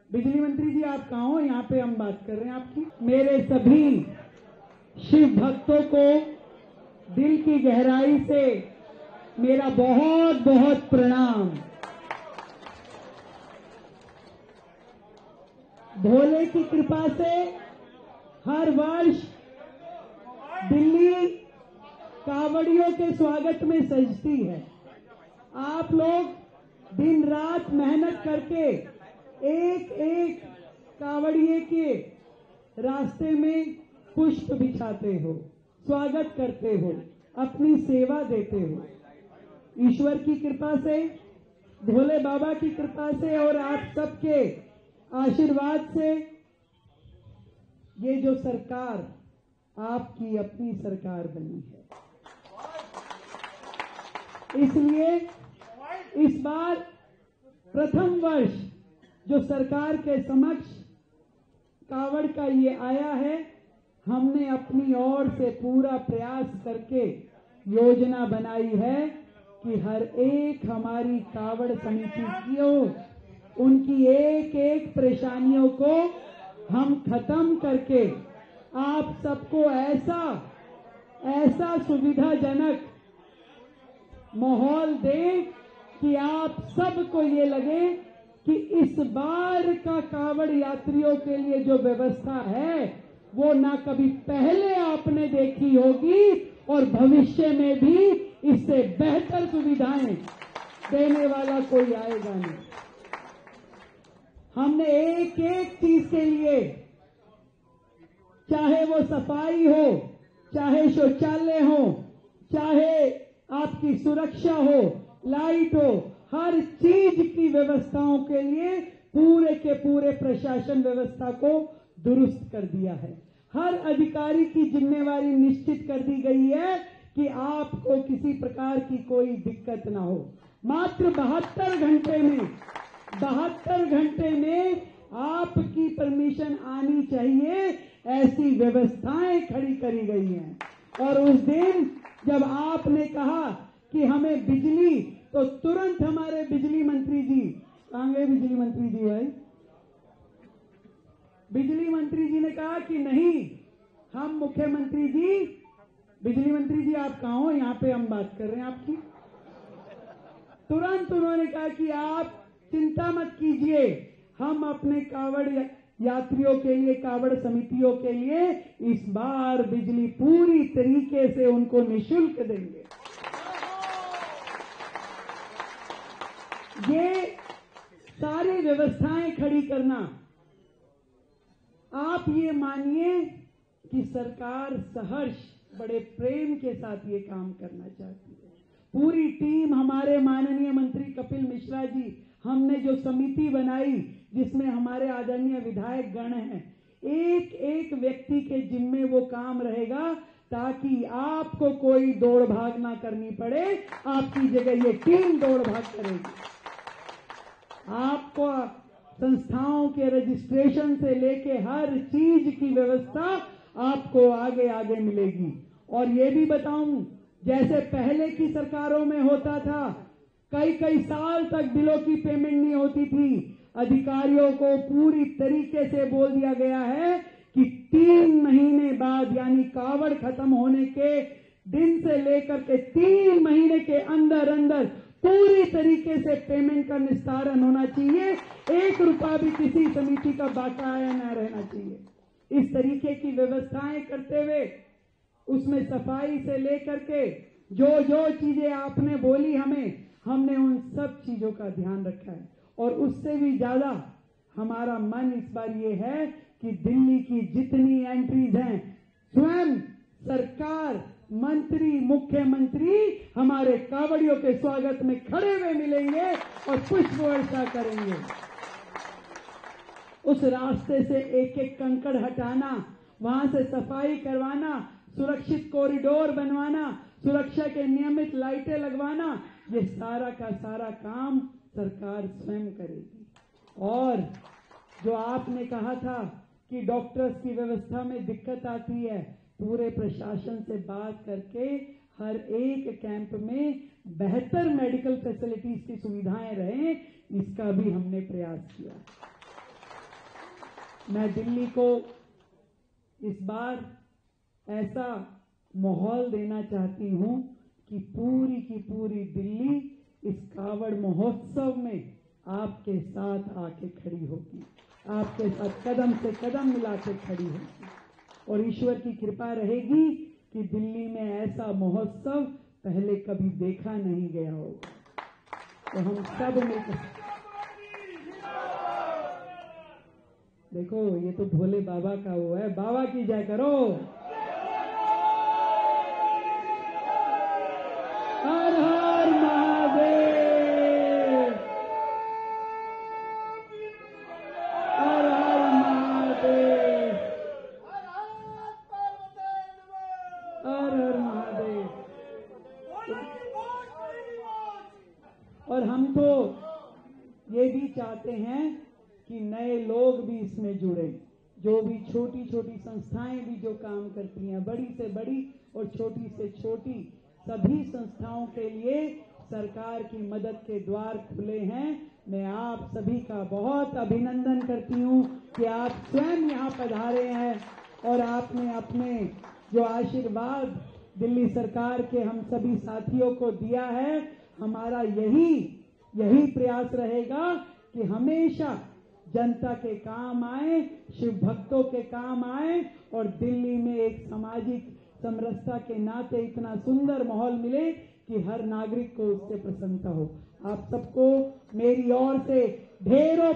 बिजली मंत्री जी आप कहाँ हो? यहाँ पे हम बात कर रहे हैं आपकी। मेरे सभी शिव भक्तों को दिल की गहराई से मेरा बहुत बहुत प्रणाम। भोले की कृपा से हर वर्ष दिल्ली कावड़ियों के स्वागत में सजती है। आप लोग दिन रात मेहनत करके एक एक कावड़िए के रास्ते में पुष्प बिछाते हो, स्वागत करते हो, अपनी सेवा देते हो। ईश्वर की कृपा से, भोले बाबा की कृपा से और आप सबके आशीर्वाद से ये जो सरकार आपकी अपनी सरकार बनी है, इसलिए इस बार प्रथम वर्ष जो सरकार के समक्ष कावड़ का ये आया है, हमने अपनी ओर से पूरा प्रयास करके योजना बनाई है कि हर एक हमारी कावड़ समिति की हो, उनकी एक एक परेशानियों को हम खत्म करके आप सबको ऐसा सुविधाजनक माहौल दें कि आप सबको ये लगे कि इस बार का कावड़ यात्रियों के लिए जो व्यवस्था है वो ना कभी पहले आपने देखी होगी और भविष्य में भी इससे बेहतर सुविधाएं देने वाला कोई आएगा नहीं। हमने एक एक चीज के लिए, चाहे वो सफाई हो, चाहे शौचालय हो, चाहे आपकी सुरक्षा हो, लाइट हो, हर चीज की व्यवस्थाओं के लिए पूरे के पूरे प्रशासन व्यवस्था को दुरुस्त कर दिया है। हर अधिकारी की जिम्मेवारी निश्चित कर दी गई है कि आपको किसी प्रकार की कोई दिक्कत ना हो। मात्र 72 घंटे में आपकी परमिशन आनी चाहिए, ऐसी व्यवस्थाएं खड़ी करी गई हैं। और उस दिन जब आपने कहा कि हमें बिजली, तो तुरंत हमारे बिजली मंत्री जी, कहां गए बिजली मंत्री जी भाई? बिजली मंत्री जी ने कहा कि नहीं, हम मुख्यमंत्री जी, बिजली मंत्री जी आप कहां हो? यहाँ पे हम बात कर रहे हैं आपकी। तुरंत उन्होंने कहा कि आप चिंता मत कीजिए, हम अपने कावड़ यात्रियों के लिए, कावड़ समितियों के लिए इस बार बिजली पूरी तरीके से उनको निःशुल्क देंगे। ये सारी व्यवस्थाएं खड़ी करना, आप ये मानिए कि सरकार सहर्ष बड़े प्रेम के साथ ये काम करना चाहती है। पूरी टीम, हमारे माननीय मंत्री कपिल मिश्रा जी, हमने जो समिति बनाई जिसमें हमारे आदरणीय विधायक गण हैं, एक एक व्यक्ति के जिम्मे वो काम रहेगा ताकि आपको कोई दौड़ भाग ना करनी पड़े, आपकी जगह ये टीम दौड़ भाग करेगी। आपको संस्थाओं के रजिस्ट्रेशन से लेके हर चीज की व्यवस्था आपको आगे आगे मिलेगी। और ये भी बताऊं, जैसे पहले की सरकारों में होता था, कई साल तक बिलों की पेमेंट नहीं होती थी। अधिकारियों को पूरी तरीके से बोल दिया गया है कि 3 महीने बाद, यानी कावड़ खत्म होने के दिन से लेकर के 3 महीने के अंदर अंदर पूरी तरीके से पेमेंट का निस्तारण होना चाहिए। 1 रुपया भी किसी समिति का बकाया न रहना चाहिए। इस तरीके की व्यवस्थाएं करते हुए, उसमें सफाई से लेकर के जो चीजें आपने बोली हमने उन सब चीजों का ध्यान रखा है। और उससे भी ज्यादा हमारा मन इस बार ये है कि दिल्ली की जितनी एंट्रीज हैं, स्वयं सरकार, मंत्री, मुख्यमंत्री हमारे कावड़ियों के स्वागत में खड़े हुए मिलेंगे और पुष्प वर्षा करेंगे। उस रास्ते से एक एक कंकड़ हटाना, वहां से सफाई करवाना, सुरक्षित कॉरिडोर बनवाना, सुरक्षा के नियमित लाइटें लगवाना, ये सारा का सारा काम सरकार स्वयं करेगी। और जो आपने कहा था कि डॉक्टर्स की व्यवस्था में दिक्कत आती है, पूरे प्रशासन से बात करके हर एक कैंप में बेहतर मेडिकल फैसिलिटीज की सुविधाएं रहें, इसका भी हमने प्रयास किया। मैं दिल्ली को इस बार ऐसा माहौल देना चाहती हूं कि पूरी की पूरी दिल्ली इस कावड़ महोत्सव में आपके साथ आके खड़ी होगी, आपके साथ कदम से कदम मिला के खड़ी होगी। और ईश्वर की कृपा रहेगी कि दिल्ली में ऐसा महोत्सव पहले कभी देखा नहीं गया होगा। तो हम सब मिलकर, देखो ये तो भोले बाबा का वो है, बाबा की जय करो। हर हर महादेव, हर हर महादेव, हर हर महादेव। और हम तो ये भी चाहते हैं कि नए लोग भी इसमें जुड़े, जो भी छोटी छोटी संस्थाएं भी जो काम करती हैं, बड़ी से बड़ी और छोटी से छोटी सभी संस्थाओं के लिए सरकार की मदद के द्वार खुले हैं। मैं आप सभी का बहुत अभिनंदन करती हूं कि आप स्वयं यहाँ पधारे हैं और आपने अपने जो आशीर्वाद दिल्ली सरकार के हम सभी साथियों को दिया है। हमारा यही प्रयास रहेगा कि हमेशा जनता के काम आए, शिव भक्तों के काम आए और दिल्ली में एक सामाजिक समरसता के नाते इतना सुंदर माहौल मिले कि हर नागरिक को उससे प्रसन्नता हो। आप सबको मेरी ओर से ढेरों